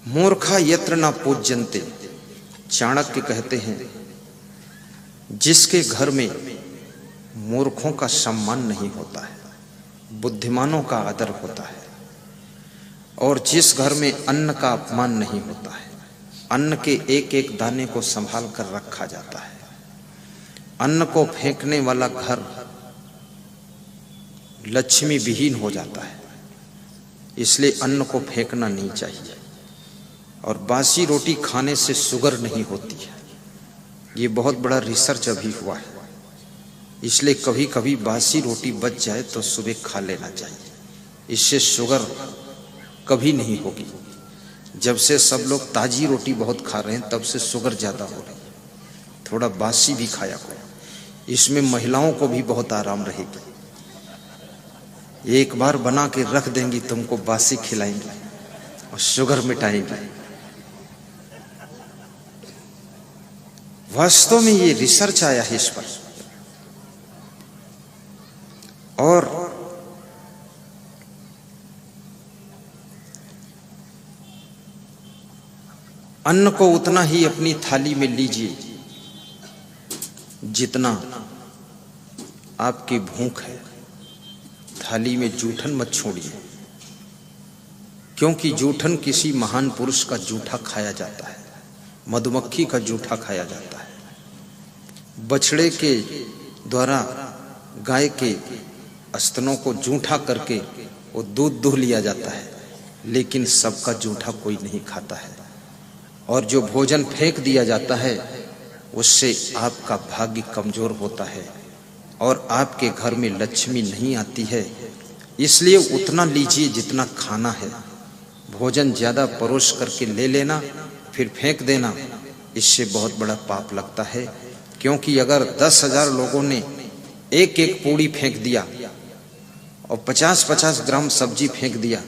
मूर्खा यत्र न पूज्यन्ते, चाणक्य कहते हैं जिसके घर में मूर्खों का सम्मान नहीं होता है, बुद्धिमानों का आदर होता है, और जिस घर में अन्न का अपमान नहीं होता है, अन्न के एक एक दाने को संभाल कर रखा जाता है। अन्न को फेंकने वाला घर लक्ष्मी विहीन हो जाता है, इसलिए अन्न को फेंकना नहीं चाहिए। और बासी रोटी खाने से शुगर नहीं होती है, ये बहुत बड़ा रिसर्च अभी हुआ है। इसलिए कभी कभी बासी रोटी बच जाए तो सुबह खा लेना चाहिए, इससे शुगर कभी नहीं होगी। जब से सब लोग ताजी रोटी बहुत खा रहे हैं तब से शुगर ज़्यादा हो रही है। थोड़ा बासी भी खाया करो, इसमें महिलाओं को भी बहुत आराम रहेगी। एक बार बना के रख देंगी, तुमको बासी खिलाएंगी और शुगर मिटाएंगी। वास्तव में ये रिसर्च आया है इस पर। और अन्न को उतना ही अपनी थाली में लीजिए जितना आपकी भूख है। थाली में जूठन मत छोड़िए, क्योंकि जूठन किसी महान पुरुष का जूठा खाया जाता है, मधुमक्खी का जूठा खाया जाता है। बछड़े के द्वारा गाय के स्तनों को जूठा करके वो दूध दूह लिया जाता है, लेकिन सबका जूठा कोई नहीं खाता है। और जो भोजन फेंक दिया जाता है उससे आपका भाग्य कमजोर होता है और आपके घर में लक्ष्मी नहीं आती है। इसलिए उतना लीजिए जितना खाना है। भोजन ज्यादा परोस करके ले लेना फिर फेंक देना, इससे बहुत बड़ा पाप लगता है। क्योंकि अगर 10,000 लोगों ने एक एक पूड़ी फेंक दिया और 50-50 ग्राम सब्जी फेंक दिया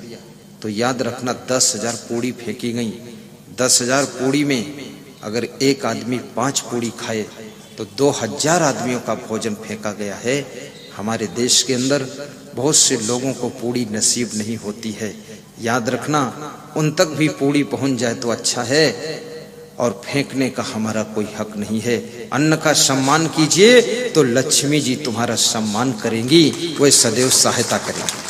तो याद रखना 10,000 पूड़ी फेंकी गई। 10,000 पूड़ी में अगर एक आदमी 5 पूड़ी खाए तो 2,000 आदमियों का भोजन फेंका गया है। हमारे देश के अंदर बहुत से लोगों को पूड़ी नसीब नहीं होती है। याद रखना, उन तक भी पूड़ी पहुंच जाए तो अच्छा है, और फेंकने का हमारा कोई हक नहीं है। अन्न का सम्मान कीजिए तो लक्ष्मी जी तुम्हारा सम्मान करेंगी, वह सदैव सहायता करेंगी।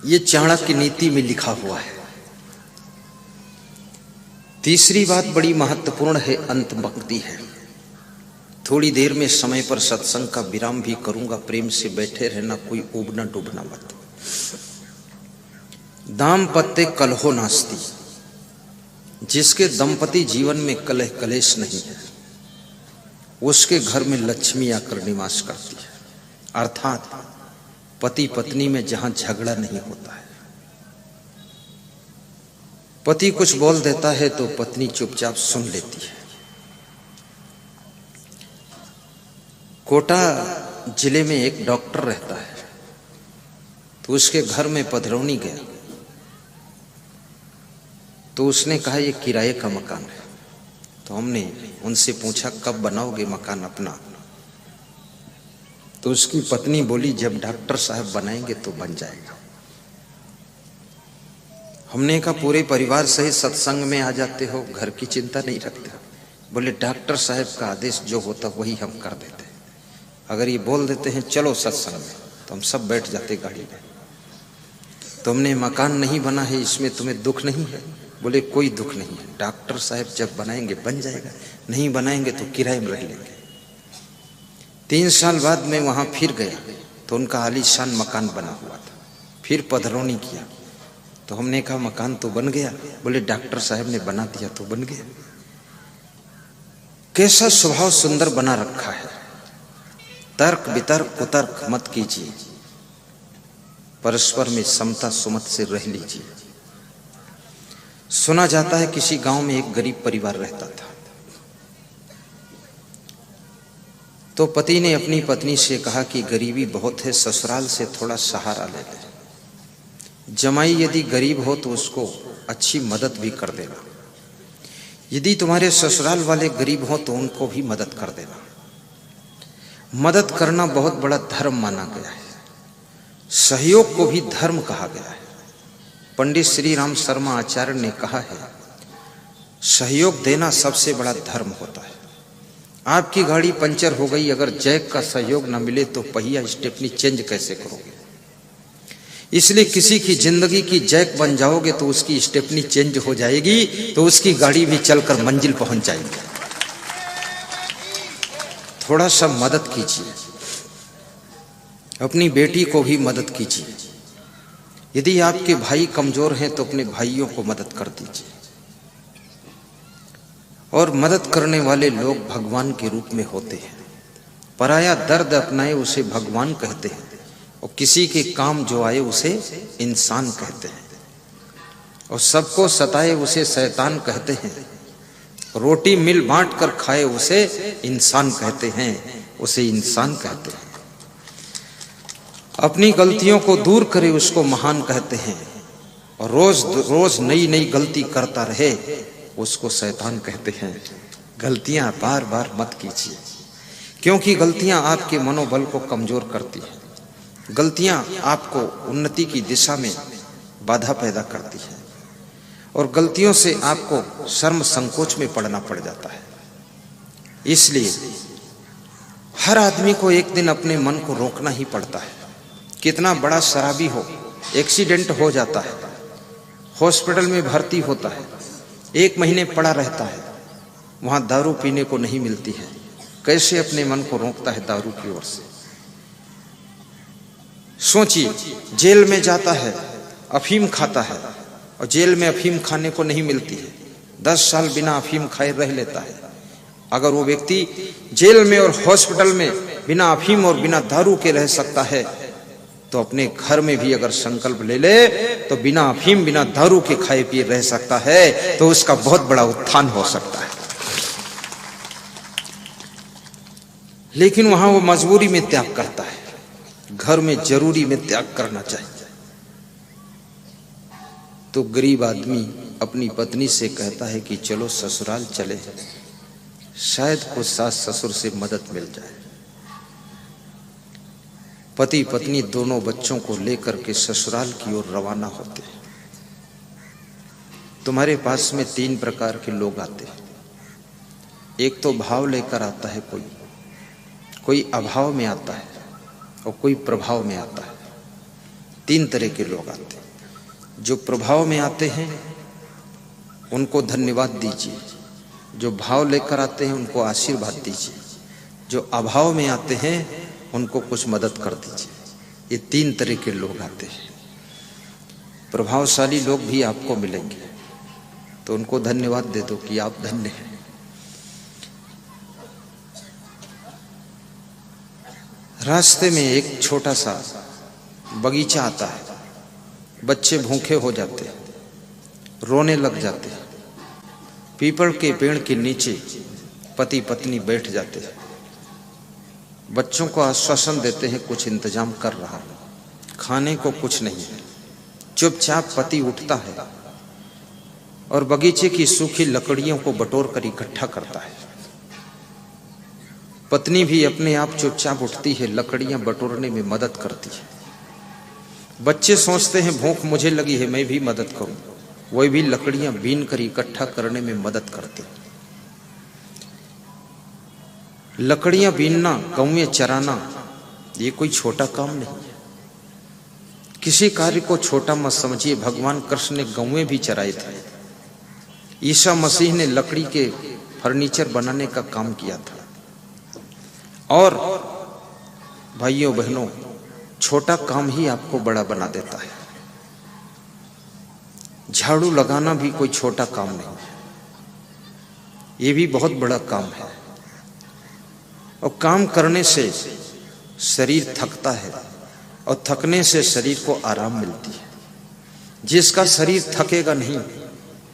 ये चाणक्य नीति में लिखा हुआ है। तीसरी बात बड़ी महत्वपूर्ण है, अंत पंक्ति है। थोड़ी देर में समय पर सत्संग का विराम भी करूंगा, प्रेम से बैठे रहना, कोई उबना डूबना मत। दाम्पत्य कलहो नास्ति, जिसके दंपति जीवन में कलह कलेश नहीं है उसके घर में लक्ष्मी आकर निवास करती है। अर्थात पति पत्नी में जहां झगड़ा नहीं होता है। पति कुछ बोल देता है तो पत्नी चुपचाप सुन लेती है। कोटा जिले में एक डॉक्टर रहता है, तो उसके घर में पधरौनी गया तो उसने कहा ये किराए का मकान है। तो हमने उनसे पूछा कब बनाओगे मकान अपना? तो उसकी पत्नी बोली जब डॉक्टर साहब बनाएंगे तो बन जाएगा। हमने कहा पूरे परिवार सहित सत्संग में आ जाते हो, घर की चिंता नहीं रखते? बोले डॉक्टर साहब का आदेश जो होता वही हम कर देते, अगर ये बोल देते हैं चलो सत्संग में तो हम सब बैठ जाते गाड़ी में। तुमने मकान नहीं बना है, इसमें तुम्हें दुख नहीं है? बोले कोई दुख नहीं है, डॉक्टर साहब जब बनाएंगे बन जाएगा, नहीं बनाएंगे तो किराए में रह लेंगे। 3 साल बाद मैं वहां फिर गया तो उनका आलीशान मकान बना हुआ था। फिर पधरौनी किया तो हमने कहा मकान तो बन गया? बोले डॉक्टर साहब ने बना दिया तो बन गया। कैसा स्वभाव सुंदर बना रखा है। तर्क वितर्क कुतर्क मत कीजिए, परस्पर में समता सुमत से रह लीजिए। सुना जाता है किसी गांव में एक गरीब परिवार रहता था, तो पति ने अपनी पत्नी से कहा कि गरीबी बहुत है, ससुराल से थोड़ा सहारा ले ले। जमाई यदि गरीब हो तो उसको अच्छी मदद भी कर देना। यदि तुम्हारे ससुराल वाले गरीब हो तो उनको भी मदद कर देना। मदद करना बहुत बड़ा धर्म माना गया है। सहयोग को भी धर्म कहा गया है। पंडित श्री राम शर्मा आचार्य ने कहा है, सहयोग देना सबसे बड़ा धर्म होता है। आपकी गाड़ी पंचर हो गई, अगर जैक का सहयोग न मिले तो पहिया स्टेपनी चेंज कैसे करोगे? इसलिए किसी की जिंदगी की जैक बन जाओगे तो उसकी स्टेपनी चेंज हो जाएगी, तो उसकी गाड़ी भी चलकर मंजिल पहुंच जाएगी। थोड़ा सा मदद कीजिए, अपनी बेटी को भी मदद कीजिए। यदि आपके भाई कमजोर हैं तो अपने भाइयों को मदद कर दीजिए। और मदद करने वाले लोग भगवान के रूप में होते हैं। पराया दर्द अपनाए उसे भगवान कहते हैं, और किसी के काम जो आए उसे इंसान कहते हैं, और सबको सताए उसे शैतान कहते हैं। रोटी मिल बांट कर खाए उसे इंसान कहते हैं, उसे इंसान कहते हैं। अपनी गलतियों को दूर करे उसको महान कहते हैं, और रोज रोज नई नई गलती करता रहे उसको शैतान कहते हैं। गलतियां बार बार मत कीजिए, क्योंकि गलतियां आपके मनोबल को कमजोर करती हैं। गलतियां आपको उन्नति की दिशा में बाधा पैदा करती है, और गलतियों से आपको शर्म संकोच में पड़ना पड़ जाता है। इसलिए हर आदमी को एक दिन अपने मन को रोकना ही पड़ता है। कितना बड़ा शराबी हो, एक्सीडेंट हो जाता है, हॉस्पिटल में भर्ती होता है, 1 महीने पड़ा रहता है, वहां दारू पीने को नहीं मिलती है, कैसे अपने मन को रोकता है दारू की ओर से? सोचिए, जेल में जाता है, अफीम खाता है, और जेल में अफीम खाने को नहीं मिलती है, 10 साल बिना अफीम खाए रह लेता है। अगर वो व्यक्ति जेल में और हॉस्पिटल में बिना अफीम और बिना दारू के रह सकता है, तो अपने घर में भी अगर संकल्प ले ले तो बिना अफीम बिना दारू के खाए पिए रह सकता है, तो उसका बहुत बड़ा उत्थान हो सकता है। लेकिन वहां वो मजबूरी में त्याग करता है, घर में जरूरी में त्याग करना चाहिए। तो गरीब आदमी अपनी पत्नी से कहता है कि चलो ससुराल चले, शायद कुछ सास ससुर से मदद मिल जाए। पति पत्नी दोनों बच्चों को लेकर के ससुराल की ओर रवाना होते हैं। तुम्हारे पास में 3 प्रकार के लोग आते हैं। एक तो भाव लेकर आता है, कोई अभाव में आता है, और कोई प्रभाव में आता है। 3 तरह के लोग आते हैं। जो प्रभाव में आते हैं उनको धन्यवाद दीजिए, जो भाव लेकर आते हैं उनको आशीर्वाद दीजिए, जो अभाव में आते हैं उनको कुछ मदद कर दीजिए। ये 3 तरह के लोग आते हैं। प्रभावशाली लोग भी आपको मिलेंगे तो उनको धन्यवाद दे दो कि आप धन्य हैं। रास्ते में एक छोटा सा बगीचा आता है, बच्चे भूखे हो जाते हैं, रोने लग जाते हैं। पीपल के पेड़ के नीचे पति पत्नी बैठ जाते हैं, बच्चों को आश्वासन देते हैं कुछ इंतजाम कर रहा हूं, खाने को कुछ नहीं है। चुपचाप पति उठता है और बगीचे की सूखी लकड़ियों को बटोर कर इकट्ठा करता है। पत्नी भी अपने आप चुपचाप उठती है, लकड़ियां बटोरने में मदद करती है। बच्चे सोचते हैं भूख मुझे लगी है, मैं भी मदद करूं, वही भी लकड़ियां बीन कर इकट्ठा करने में मदद करते हैं। लकड़ियां बीनना, गौएं चराना, ये कोई छोटा काम नहीं है। किसी कार्य को छोटा मत समझिए। भगवान कृष्ण ने गौएं भी चराए थे। ईसा मसीह ने लकड़ी के फर्नीचर बनाने का काम किया था। और भाइयों बहनों, छोटा काम ही आपको बड़ा बना देता है। झाड़ू लगाना भी कोई छोटा काम नहीं है, ये भी बहुत बड़ा काम है। और काम करने से शरीर थकता है, और थकने से शरीर को आराम मिलती है। जिसका शरीर थकेगा नहीं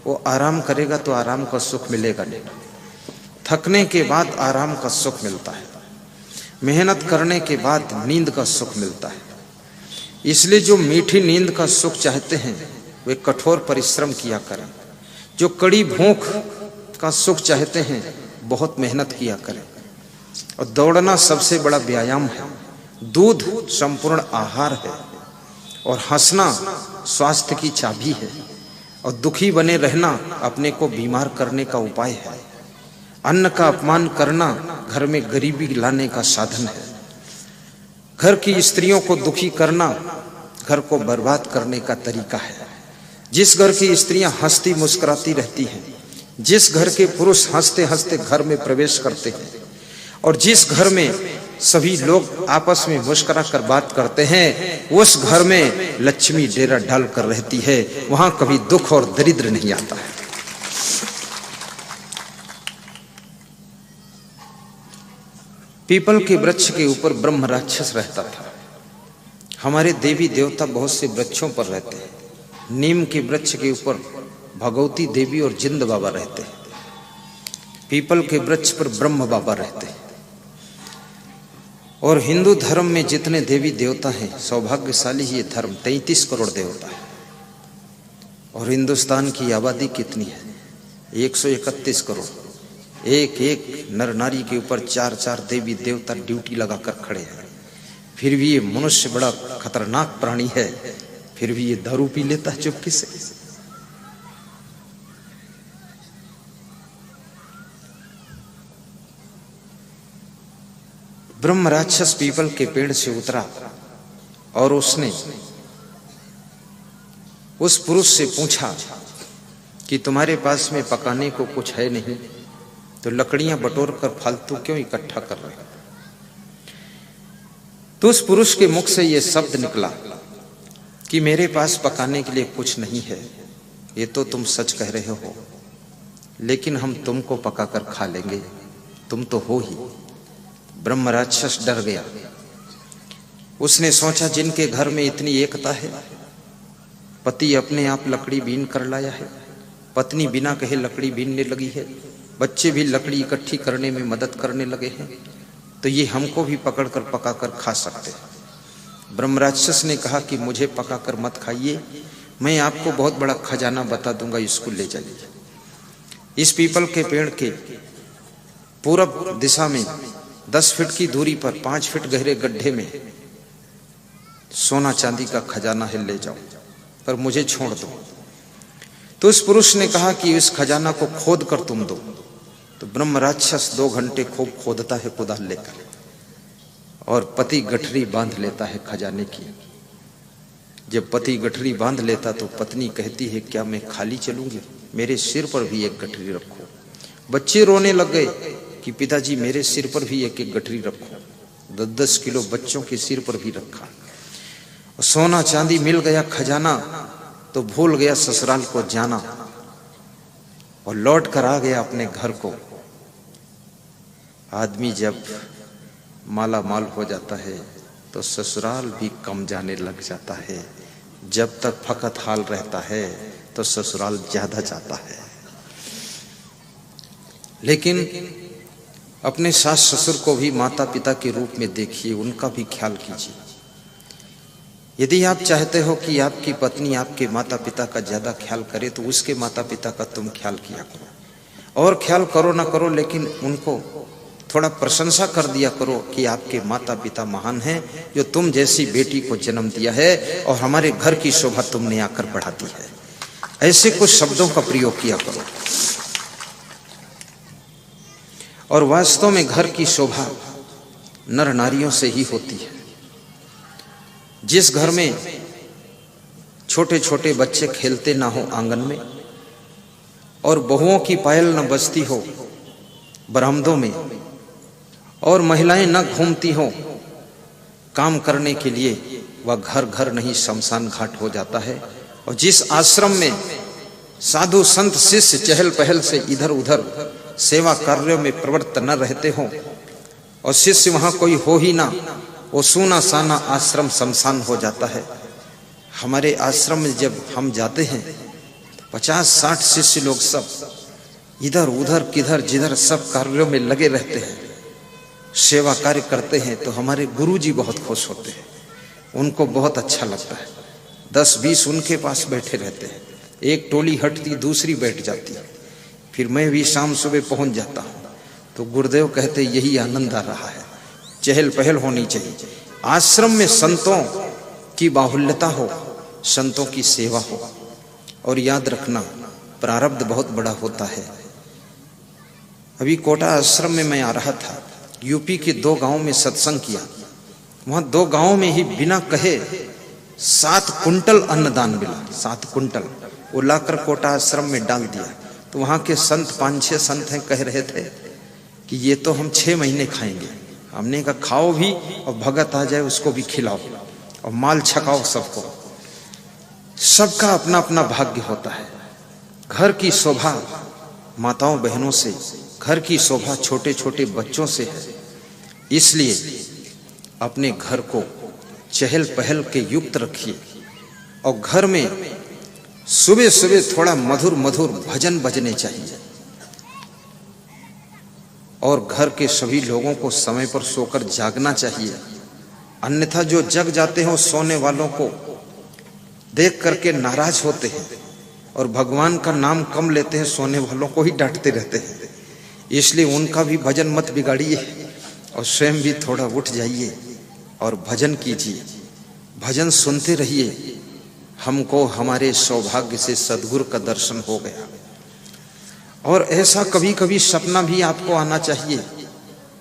वो आराम करेगा तो आराम का सुख मिलेगा नहीं। थकने के बाद आराम का सुख मिलता है, मेहनत करने के बाद नींद का सुख मिलता है। इसलिए जो मीठी नींद का सुख चाहते हैं वे कठोर परिश्रम किया करें। जो कड़ी भूख का सुख चाहते हैं बहुत मेहनत किया करें। और दौड़ना सबसे बड़ा व्यायाम है, दूध संपूर्ण आहार है, और हंसना स्वास्थ्य की चाबी है, और दुखी बने रहना अपने को बीमार करने का उपाय है। अन्न का अपमान करना घर में गरीबी लाने का साधन है। घर की स्त्रियों को दुखी करना घर को बर्बाद करने का तरीका है। जिस घर की स्त्रियां हंसती मुस्कुराती रहती हैं, जिस घर के पुरुष हंसते हंसते घर में प्रवेश करते हैं, और जिस घर में सभी लोग आपस में मुस्कुरा कर बात करते हैं, उस घर में लक्ष्मी डेरा डाल कर रहती है। वहां कभी दुख और दरिद्र नहीं आता है। पीपल के वृक्ष के ऊपर ब्रह्म राक्षस रहता था। हमारे देवी देवता बहुत से वृक्षों पर रहते हैं। नीम के वृक्ष के ऊपर भगवती देवी और जिंद बाबा रहते हैं। पीपल के वृक्ष पर ब्रह्म बाबा रहते हैं। और हिंदू धर्म में जितने देवी देवता हैं, सौभाग्यशाली ये धर्म, 33 करोड़ देवता है। और हिंदुस्तान की आबादी कितनी है? 131 करोड़। एक एक नर नारी के ऊपर 4-4 देवी देवता ड्यूटी लगाकर खड़े हैं। फिर भी ये मनुष्य बड़ा खतरनाक प्राणी है, फिर भी ये दारू पी लेता है चुपके से। ब्रह्म राक्षस पीपल के पेड़ से उतरा और उसने उस पुरुष से पूछा कि तुम्हारे पास में पकाने को कुछ है नहीं, तो लकड़ियां बटोर कर फालतू क्यों इकट्ठा कर रहे हो? तो उस पुरुष के मुख से यह शब्द निकला कि मेरे पास पकाने के लिए कुछ नहीं है। ये तो तुम सच कह रहे हो, लेकिन हम तुमको पकाकर खा लेंगे, तुम तो हो ही। ब्रह्म राक्षस डर गया। उसने सोचा जिनके घर में इतनी एकता है, पति अपने आप लकड़ी बीन कर लाया है, पत्नी बिना कहे लकड़ी बीनने लगी है, बच्चे भी लकड़ी इकट्ठी करने में मदद करने लगे हैं, तो ये हमको भी पकड़कर पकाकर खा सकते हैं। ब्रह्म राक्षस ने कहा कि मुझे पकाकर मत खाइए, मैं आपको बहुत बड़ा खजाना बता दूंगा, इसको ले जाइए। इस पीपल के पेड़ के पूरब दिशा में 10 फीट की दूरी पर 5 फीट गहरे गड्ढे में सोना चांदी का खजाना है, ले जाओ, पर मुझे छोड़ दो। तो उस पुरुष ने कहा कि इस खजाना को खोद कर तुम दो। तो ब्रह्म राक्षस 2 घंटे खूब खोदता है कुदाल लेकर, और पति गठरी बांध लेता है खजाने की। जब पति गठरी बांध लेता तो पत्नी कहती है, क्या मैं खाली चलूंगी? मेरे सिर पर भी एक गठरी रखो। बच्चे रोने लग गए कि पिताजी मेरे सिर पर भी एक एक गठरी रखो। 10-10 किलो बच्चों के सिर पर भी रखा। सोना चांदी मिल गया, खजाना, तो भूल गया ससुराल को जाना और लौट कर आ गया अपने घर को। आदमी जब माला माल हो जाता है तो ससुराल भी कम जाने लग जाता है। जब तक फकत हाल रहता है तो ससुराल ज्यादा जाता है। लेकिन अपने सास ससुर को भी माता पिता के रूप में देखिए, उनका भी ख्याल कीजिए। यदि आप चाहते हो कि आपकी पत्नी आपके माता पिता का ज्यादा ख्याल करे, तो उसके माता पिता का तुम ख्याल किया करो। और ख्याल करो ना करो, लेकिन उनको थोड़ा प्रशंसा कर दिया करो कि आपके माता पिता महान हैं, जो तुम जैसी बेटी को जन्म दिया है और हमारे घर की शोभा तुमने आकर बढ़ा दी है। ऐसे कुछ शब्दों का प्रयोग किया करो। और वास्तव में घर की शोभा नर नारियों से ही होती है। जिस घर में छोटे छोटे बच्चे खेलते ना हो आंगन में, और बहुओं की पायल न बजती हो बरामदों में, और महिलाएं न घूमती हो काम करने के लिए, वह घर घर नहीं शमशान घाट हो जाता है। और जिस आश्रम में साधु संत शिष्य चहल पहल से इधर उधर सेवा कार्यों में प्रवृत्त न रहते हो, और शिष्य वहां कोई हो ही ना, वो सूना साना आश्रम शमशान हो जाता है। हमारे आश्रम में जब हम जाते हैं, 50-60 शिष्य लोग सब इधर उधर किधर जिधर सब कार्यों में लगे रहते हैं, सेवा कार्य करते हैं, तो हमारे गुरुजी बहुत खुश होते हैं, उनको बहुत अच्छा लगता है। 10-20 उनके पास बैठे रहते हैं, एक टोली हटती दूसरी बैठ जाती है, फिर मैं भी शाम सुबह पहुंच जाता हूं। तो गुरुदेव कहते यही आनंद आ रहा है, चहल पहल होनी चाहिए। आश्रम में संतों की बाहुल्यता हो, संतों की सेवा हो। और याद रखना प्रारब्ध बहुत बड़ा होता है। अभी कोटा आश्रम में मैं आ रहा था, यूपी के 2 गांव में सत्संग किया। वहां 2 गांव में ही बिना कहे 7 कुंटल अन्नदान मिला। 7 कुंटल वो लाकर कोटा आश्रम में डाल दिया। तो वहां के संत 5-6 संत हैं, कह रहे थे कि ये तो हम 6 महीने खाएंगे। हमने कहा खाओ भी और भगत आ जाए उसको भी खिलाओ और माल छकाओ सबको। सबका अपना अपना भाग्य होता है। घर की शोभा माताओं बहनों से, घर की शोभा छोटे छोटे बच्चों से है। इसलिए अपने घर को चहल पहल के युक्त रखिए और घर में सुबह सुबह थोड़ा मधुर मधुर भजन बजने चाहिए। और घर के सभी लोगों को समय पर सोकर जागना चाहिए। अन्यथा जो जग जाते हैं सोने वालों को देख करके नाराज होते हैं और भगवान का नाम कम लेते हैं, सोने वालों को ही डांटते रहते हैं। इसलिए उनका भी भजन मत बिगाड़िए और स्वयं भी थोड़ा उठ जाइए और भजन कीजिए। भजन सुनते रहिए। हमको हमारे सौभाग्य से सद्गुरु का दर्शन हो गया। और ऐसा कभी कभी सपना भी आपको आना चाहिए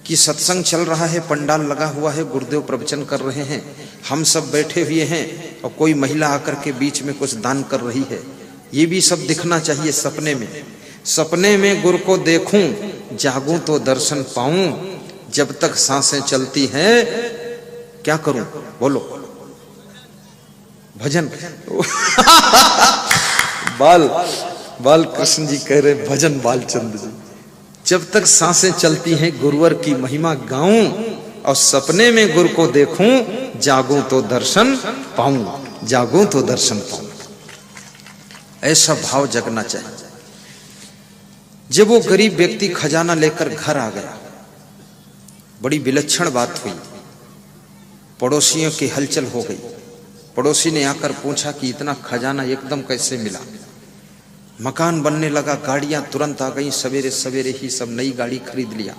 कि सत्संग चल रहा है, पंडाल लगा हुआ है, गुरुदेव प्रवचन कर रहे हैं, हम सब बैठे हुए हैं और कोई महिला आकर के बीच में कुछ दान कर रही है। ये भी सब दिखना चाहिए सपने में। सपने में गुरु को देखूं, जागूं तो दर्शन पाऊं, जब तक सांसें चलती हैं क्या करूं? बोलो भजन। बाल कृष्ण जी कह रहे भजन बालचंद्र जी, जब तक सांसें चलती हैं गुरुवर की महिमा गाऊं और सपने में गुरु को देखूं, जागूं तो दर्शन पाऊं, जागूं तो दर्शन पाऊं। ऐसा भाव जगना चाहिए। जब वो गरीब व्यक्ति खजाना लेकर घर आ गया, बड़ी विलक्षण बात हुई। पड़ोसियों की हलचल हो गई। पड़ोसी ने आकर पूछा कि इतना खजाना एकदम कैसे मिला? मकान बनने लगा, गाड़ियां तुरंत आ गई, सवेरे सवेरे ही सब नई गाड़ी खरीद लिया।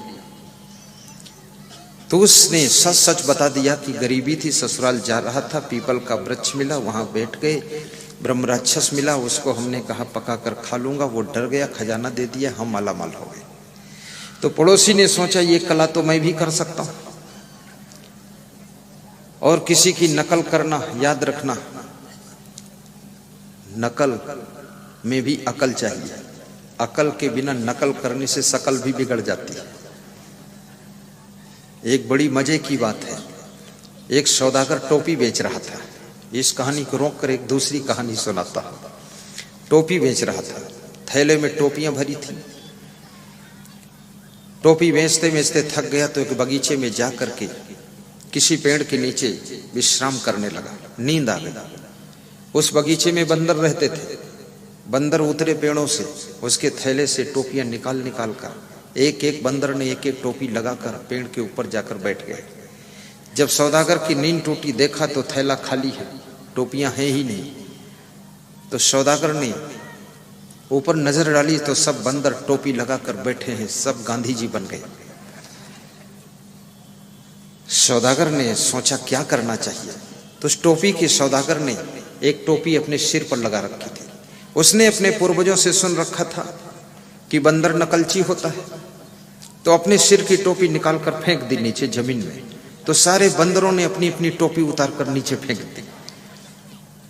तो उसने सच सच बता दिया कि गरीबी थी, ससुराल जा रहा था, पीपल का वृक्ष मिला, वहां बैठ गए, ब्रह्म राक्षस मिला, उसको हमने कहा पका कर खा लूंगा, वो डर गया, खजाना दे दिया, हम मालामाल हो गए। तो पड़ोसी ने सोचा ये कला तो मैं भी कर सकता हूं। और किसी की नकल करना, याद रखना नकल में भी अकल चाहिए। अकल के बिना नकल करने से शकल भी बिगड़ जाती है। एक बड़ी मजे की बात है, एक सौदागर टोपी बेच रहा था। इस कहानी को रोककर एक दूसरी कहानी सुनाता हूं। टोपी बेच रहा था, थैले में टोपियां भरी थी। टोपी बेचते बेचते थक गया तो एक बगीचे में जा करके किसी पेड़ के नीचे विश्राम करने लगा। नींद आ गई। उस बगीचे में बंदर रहते थे। बंदर उतरे पेड़ों से, उसके थैले से टोपियां निकाल निकाल कर एक एक बंदर ने एक एक टोपी लगाकर पेड़ के ऊपर जाकर बैठ गए। जब सौदागर की नींद टूटी, देखा तो थैला खाली है, टोपियां हैं ही नहीं। तो सौदागर ने ऊपर नजर डाली तो सब बंदर टोपी लगाकर बैठे हैं, सब गांधी जी बन गए। सौदागर ने सोचा क्या करना चाहिए। तो उस टोपी के सौदागर ने एक टोपी अपने सिर पर लगा रखी थी। उसने अपने पूर्वजों से सुन रखा था कि बंदर नकलची होता है, तो अपने सिर की टोपी निकालकर फेंक दी नीचे जमीन में। तो सारे बंदरों ने अपनी अपनी टोपी उतारकर नीचे फेंक दी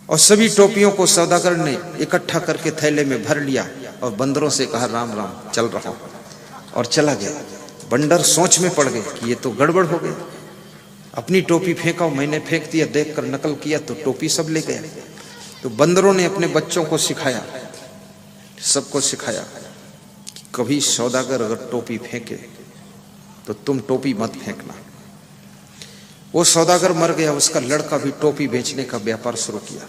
और सभी टोपियों को सौदागर ने इकट्ठा करके थैले में भर लिया और बंदरों से कहा राम राम, चल रहा हूं, और चला गया। बंदर सोच में पड़ गए कि ये तो गड़बड़ हो गई। अपनी टोपी फेंका, मैंने फेंक दिया, देखकर नकल किया तो टोपी सब ले गए। तो बंदरों ने अपने बच्चों को सिखाया, सबको सिखाया कि कभी सौदागर अगर टोपी फेंके तो तुम टोपी मत फेंकना। वो सौदागर मर गया, उसका लड़का भी टोपी बेचने का व्यापार शुरू किया।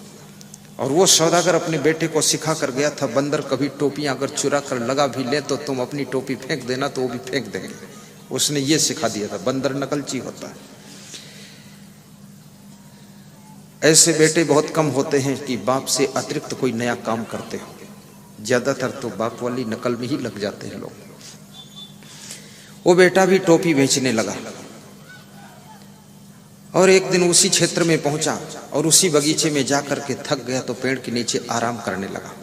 और वो सौदागर अपने बेटे को सिखा कर गया था, बंदर कभी टोपियां अगर चुरा कर लगा भी ले तो तुम अपनी टोपी फेंक देना, तो वो भी फेंक देंगे। उसने ये सिखा दिया था। बंदर नकलची होता है। ऐसे बेटे बहुत कम होते हैं कि बाप से अतिरिक्त कोई नया काम करते हो। ज्यादातर तो बाप वाली नकल में ही लग जाते हैं लोग। वो बेटा भी टोपी बेचने लगा और एक दिन उसी क्षेत्र में पहुंचा और उसी बगीचे में जाकर के थक गया तो पेड़ के नीचे आराम करने लगा।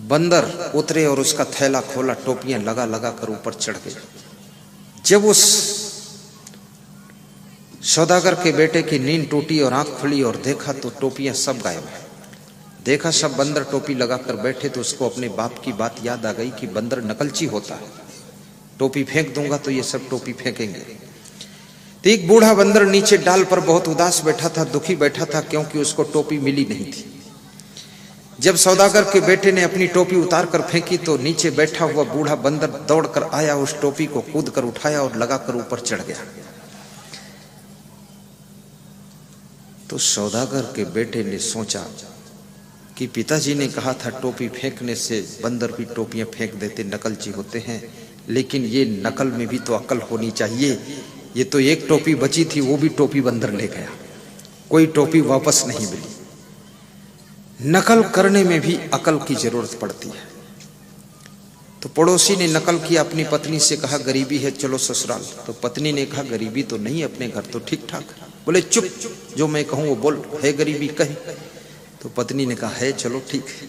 बंदर उतरे और उसका थैला खोला, टोपियां लगा लगा कर ऊपर चढ़ गए। जब उस सौदागर के बेटे की नींद टूटी और आंख खुली और देखा तो टोपियां सब गायब है। देखा सब बंदर टोपी लगाकर बैठे तो उसको अपने बाप की बात याद आ गई कि बंदर नकलची होता है, टोपी फेंक दूंगा तो ये सब टोपी फेंकेंगे। तो एक बूढ़ा बंदर नीचे डाल पर बहुत उदास बैठा था, दुखी बैठा था, क्योंकि उसको टोपी मिली नहीं थी। जब सौदागर के बेटे ने अपनी टोपी उतार कर फेंकी तो नीचे बैठा हुआ बूढ़ा बंदर दौड़कर आया, उस टोपी को कूद कर उठाया और लगाकर ऊपर चढ़ गया। तो सौदागर के बेटे ने सोचा कि पिताजी ने कहा था टोपी फेंकने से बंदर भी टोपियां फेंक देते, नकलची होते हैं, लेकिन ये नकल में भी तो अकल होनी चाहिए। ये तो एक टोपी बची थी, वो भी टोपी बंदर ले गया, कोई टोपी वापस नहीं मिली। नकल करने में भी अकल की जरूरत पड़ती है। तो पड़ोसी ने नकल किया, अपनी पत्नी से कहा गरीबी है चलो ससुराल। तो पत्नी ने कहा गरीबी तो नहीं, अपने घर तो ठीक ठाक। बोले चुप, जो मैं कहूं वो बोल, है गरीबी कहीं? तो पत्नी ने कहा है, चलो ठीक है।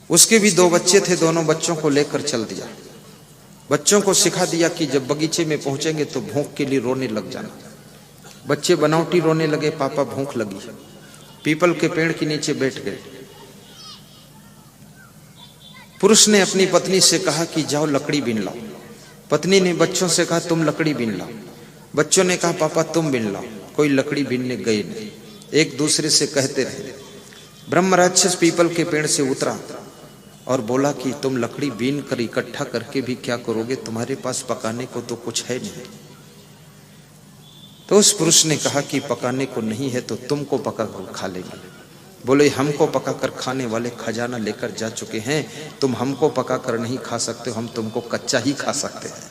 उसके भी 2 बच्चे थे, दोनों बच्चों को लेकर चल दिया। बच्चों को सिखा दिया कि जब बगीचे में पहुंचेंगे तो भूख के लिए रोने लग जाना। बच्चे बनावटी रोने लगे, पापा भूख लगी। पीपल के पेड़ के नीचे बैठ गए। पुरुष ने अपनी पत्नी से कहा कि जाओ लकड़ी बीन लाओ। पत्नी ने बच्चों से कहा तुम लकड़ी बीन लाओ। बच्चों ने कहा पापा तुम बीन लाओ। कोई लकड़ी बीनने गए नहीं, एक दूसरे से कहते रहे। ब्रह्म राक्षस पीपल के पेड़ से उतरा और बोला कि तुम लकड़ी बीन कर इकट्ठा करके भी क्या करोगे, तुम्हारे पास पकाने को तो कुछ है नहीं। तो उस पुरुष ने कहा कि पकाने को नहीं है तो तुमको पका कर खा लेंगे। बोले हमको पका कर खाने वाले खजाना लेकर जा चुके हैं, तुम हमको पका कर नहीं खा सकते, हम तुमको कच्चा ही खा सकते हैं,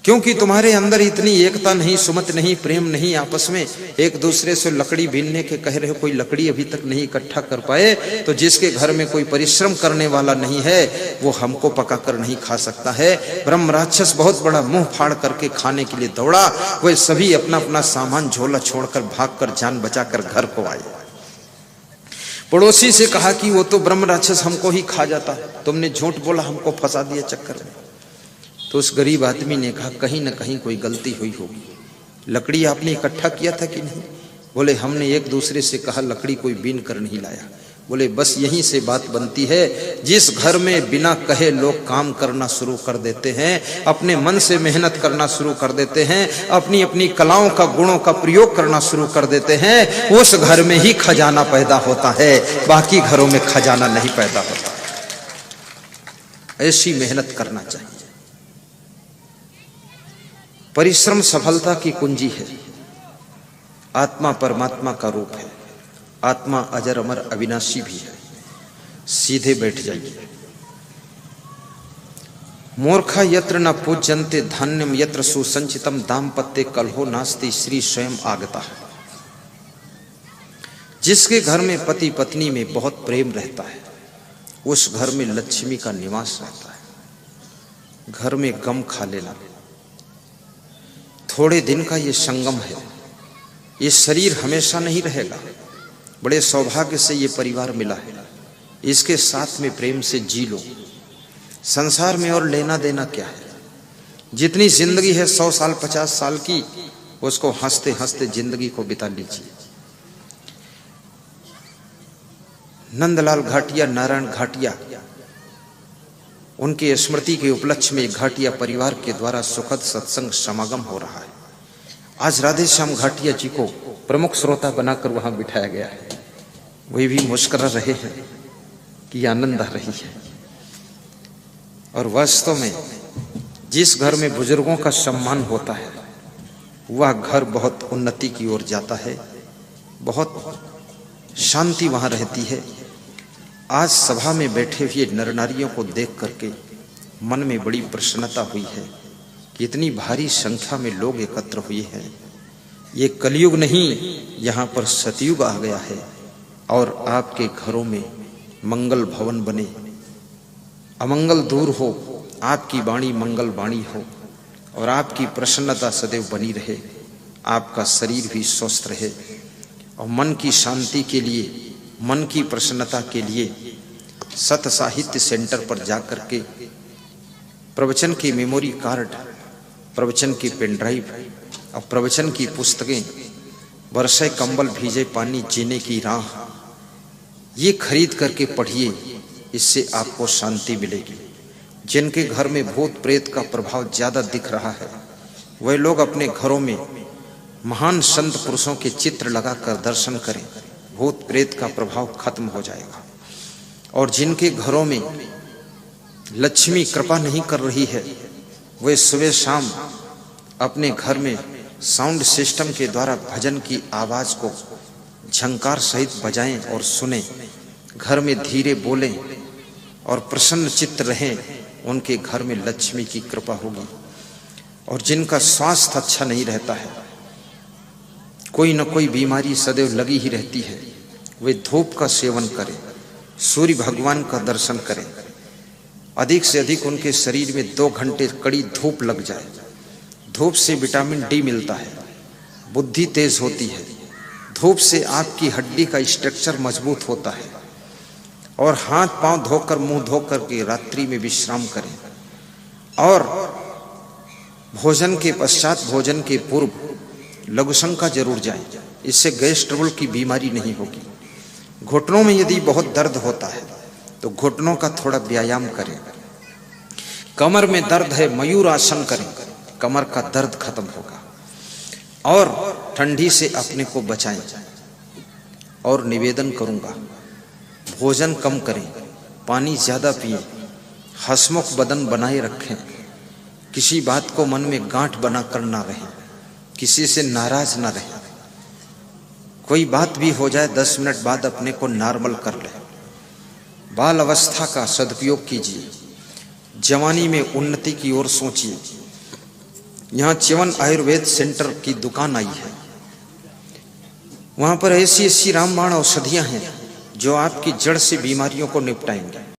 क्योंकि तुम्हारे अंदर इतनी एकता नहीं, सुमत नहीं, प्रेम नहीं, आपस में एक दूसरे से लकड़ी बीनने के कह रहे हो। कोई लकड़ी अभी तक नहीं इकट्ठा कर पाए, तो जिसके घर में कोई परिश्रम करने वाला नहीं है वो हमको पका कर नहीं खा सकता है। ब्रह्म राक्षस बहुत बड़ा मुंह फाड़ करके खाने के लिए दौड़ा। वे सभी अपना अपना सामान झोला छोड़कर भागकर जान बचाकर घर को आए। पड़ोसी से कहा कि वो तो ब्रह्म राक्षस हमको ही खा जाता, तुमने झूठ बोला, हमको फंसा दिया चक्कर में। तो उस गरीब आदमी ने कहा कहीं ना कहीं कोई गलती हुई होगी, लकड़ी आपने इकट्ठा किया था कि नहीं? बोले हमने एक दूसरे से कहा लकड़ी कोई बीन कर नहीं लाया। बोले बस यहीं से बात बनती है, जिस घर में बिना कहे लोग काम करना शुरू कर देते हैं, अपने मन से मेहनत करना शुरू कर देते हैं, अपनी अपनी कलाओं का गुणों का प्रयोग करना शुरू कर देते हैं, उस घर में ही खजाना पैदा होता है, बाकी घरों में खजाना नहीं पैदा होता। ऐसी मेहनत करना चाहिए। परिश्रम सफलता की कुंजी है। आत्मा परमात्मा का रूप है, आत्मा अजर अमर अविनाशी भी है। सीधे बैठ जाइए। मूर्खा यत्र न पूज्यन्ते धान्यम यत्र सुसंचितम दाम्पत्य कलहो नास्ति श्री स्वयं आगता। जिसके घर में पति पत्नी में बहुत प्रेम रहता है उस घर में लक्ष्मी का निवास रहता है। घर में गम खा लेना थोड़े दिन का ये संगम है, ये शरीर हमेशा नहीं रहेगा। बड़े सौभाग्य से ये परिवार मिला है, इसके साथ में प्रेम से जी लो। संसार में और लेना देना क्या है? जितनी जिंदगी है 100 साल 50 साल की, उसको हंसते हंसते जिंदगी को बिता लीजिए। नंदलाल घाटिया, नारायण घाटिया, उनकी स्मृति के उपलक्ष्य में घाटिया परिवार के द्वारा सुखद सत्संग समागम हो रहा है। आज राधे श्याम घाटिया जी को प्रमुख श्रोता बनाकर वहां बिठाया गया है। वे भी मुस्कुरा रहे हैं कि आनंद आ रही है। और वास्तव में जिस घर में बुजुर्गों का सम्मान होता है वह घर बहुत उन्नति की ओर जाता है, बहुत शांति वहां रहती है। आज सभा में बैठे हुए नर नारियों को देख करके मन में बड़ी प्रसन्नता हुई है कि इतनी भारी संख्या में लोग एकत्र हुए हैं। ये कलयुग नहीं, यहाँ पर सतयुग आ गया है। और आपके घरों में मंगल भवन बने, अमंगल दूर हो, आपकी वाणी मंगल वाणी हो और आपकी प्रसन्नता सदैव बनी रहे, आपका शरीर भी स्वस्थ रहे। और मन की शांति के लिए, मन की प्रसन्नता के लिए सत साहित्य सेंटर पर जाकर के प्रवचन की मेमोरी कार्ड, प्रवचन की पेन ड्राइव और प्रवचन की पुस्तकें, बरसे कंबल भीजे पानी जीने की राह, ये खरीद करके पढ़िए। इससे आपको शांति मिलेगी। जिनके घर में भूत प्रेत का प्रभाव ज्यादा दिख रहा है, वह लोग अपने घरों में महान संत पुरुषों के चित्र लगाकर दर्शन करें, भूत प्रेत का प्रभाव खत्म हो जाएगा। और जिनके घरों में लक्ष्मी कृपा नहीं कर रही है, वे सुबह शाम अपने घर में साउंड सिस्टम के द्वारा भजन की आवाज को झंकार सहित बजाएं और सुने, घर में धीरे बोलें और प्रसन्न चित्त रहें, उनके घर में लक्ष्मी की कृपा होगी। और जिनका स्वास्थ्य अच्छा नहीं रहता है, कोई न कोई बीमारी सदैव लगी ही रहती है, वे धूप का सेवन करें, सूर्य भगवान का दर्शन करें, अधिक से अधिक उनके शरीर में 2 घंटे कड़ी धूप लग जाए। धूप से विटामिन डी मिलता है, बुद्धि तेज होती है, धूप से आपकी हड्डी का स्ट्रक्चर मजबूत होता है। और हाथ पांव धोकर, मुंह धोकर के रात्रि में विश्राम करें। और भोजन के पश्चात, भोजन के पूर्व लघुशंका जरूर जाएं, इससे गैस ट्रबल की बीमारी नहीं होगी। घुटनों में यदि बहुत दर्द होता है तो घुटनों का थोड़ा व्यायाम करें। कमर में दर्द है, मयूर आसन करें, कमर का दर्द खत्म होगा। और ठंडी से अपने को बचाएं। और निवेदन करूंगा, भोजन कम करें, पानी ज्यादा पिएं, हंसमुख बदन बनाए रखें, किसी बात को मन में गांठ बनाकर ना रहें, किसी से नाराज ना रहें। कोई बात भी हो जाए 10 मिनट बाद अपने को नॉर्मल कर लें। बाल अवस्था का सदुपयोग कीजिए, जवानी में उन्नति की ओर सोचिए। यहाँ च्यवन आयुर्वेद सेंटर की दुकान आई है, वहां पर ऐसी ऐसी रामबाण औषधियां हैं जो आपकी जड़ से बीमारियों को निपटाएंगे।